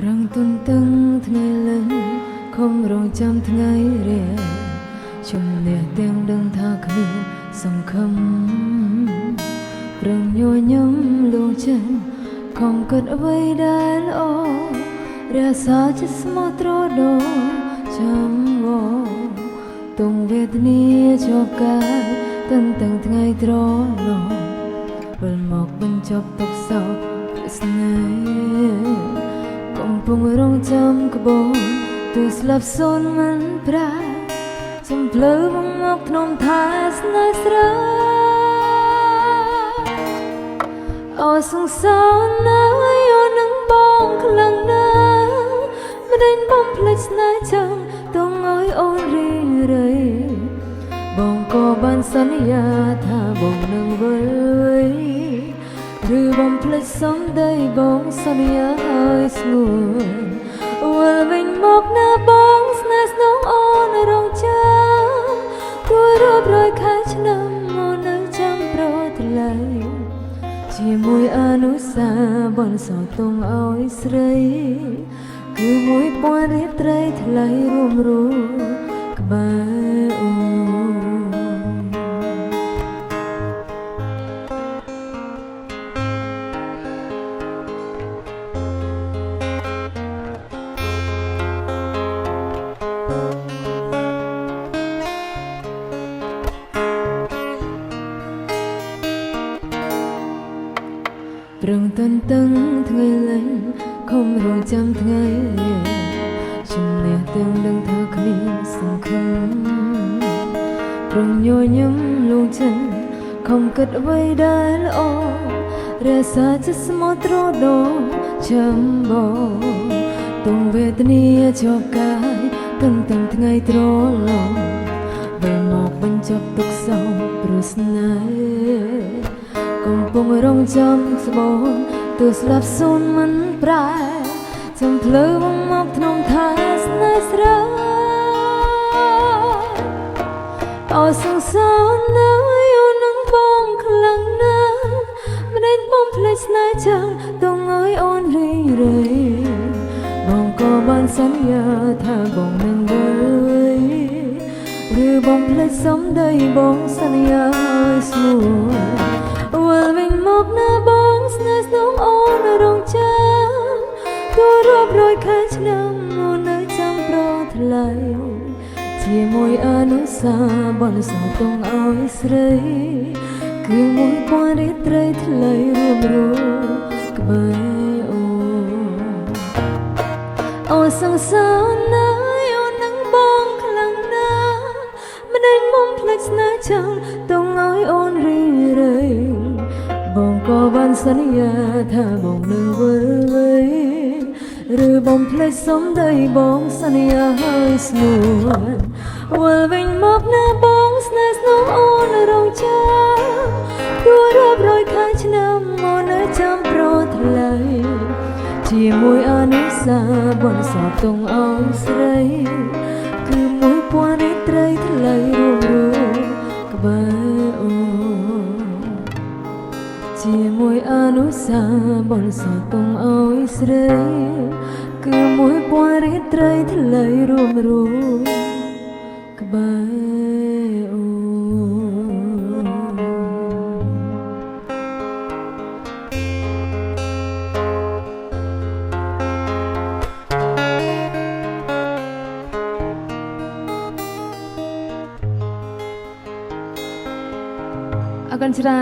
រងទុនតឹងថ្ងៃលើខំរងចាំថ្ងៃរាជំនះទាំងដឹងថាគ្មានសង្ឃឹមប្រងញញឹមលងចិនខំគិតអ្វីដែលល្អរក្សាចិត្តស្មោះត្រង់ចាំវទងវេទនាជាប់កាយតាំងថ្ងៃត្រឡប់វិលមកបញ្ចប់ទុកសោកស្នេហ៍កំពុងរងចាំក្បួនទើស្លាប់សូនមិនប្រាសំភ្លឺមកភ្នំថាស្នេហ៍ស្រាអូសង្សារណាយអូនឹងបងខ្លាំងណាស់មិនដេញបំភ្លេចស្នេហ៍ចាំទងឲ្យអូនរីរៃបងក៏បានសន្យាថាបងនឹងវិលឬបំភ្លេចសំដីបងសន្យាឲ្យស្ងួនវិលវិញមកណាបងស្នេហ៍ស្នងអូនរងចាំទួយរាប់រយខែឆ្នាំអូននៅចាំប្រថ្លៃជាមួយអនុសាបនសតងឲ្យស្រីគឺមួយពាន់រាត្រីថ្លៃរួមក្បែរអូប្រងតន្ទឹងថ្ងៃលេងខំរងចាំថ្ងៃជំនះទាំងដឹងថាគ្មានសង្ឃឹមប្រងញញឹមលងចិនខំគិតអ្វីដែលល្អរក្សាចិត្តស្មោះត្រង់ចាំបងទងវេទនាជាប់កាយតាំងថ្ងៃត្រឡប់វិលមកបញ្ចប់ទុកសោកព្រោះស្នេហ៍កំពុងរងចាំស្បូនទើស្លាប់សូនមិនប្រែចំភ្លឺមកភ្នំថាស្នេហ៍ស្រាអូសង្សារណាយអូនឹងបងខ្លាំងណាស់មិនដេញបំភ្លេចស្នេហ៍ចាំទងឲ្យអូនរីរៃបងក៏បានសន្យាថាបងនឹងវិលឬបំភ្លេចសំដីបងសន្យាឲ្យស្ងួនវិលវិញមកណាបងស្នេហ៍ស្នងអូនរងចាំទួរាប់រយខែឆ្នាំអូននៅចាំប្រថ្លៃជាមួយអនុសាបនសតងឲ្យស្រីគឺមួយពាន់រាត្រីថ្លៃរួមក្បែរអូសង្សារណាយអូននឹងបងខ្លាំងណាស់មិនដេញបំភ្លេចស្នេហ៍ចាំទងឲ្យអូនរីរៃបងក៏បានសន្យាថាបងនឹងវិលឬបំភ្លេចសំដីបងសន្យាឲ្យស្ងួនវិលវិញមកណាបងស្នេហ៍ស្នងអូនរងចាំទួរាប់រយខែឆ្នាំអូននៅចាំប្រថ្លៃជាមួយអនុសាបនសតងឲ្យស្រីគឺមួយពាន់រាត្រីថ្លៃរួមក្បែរអូជាមួយអនុសាបនសតងឲ្យស្រីគឺមួយពាន់រាត្រីថ្លៃរួមក្បែរអូអរគុណច្រើន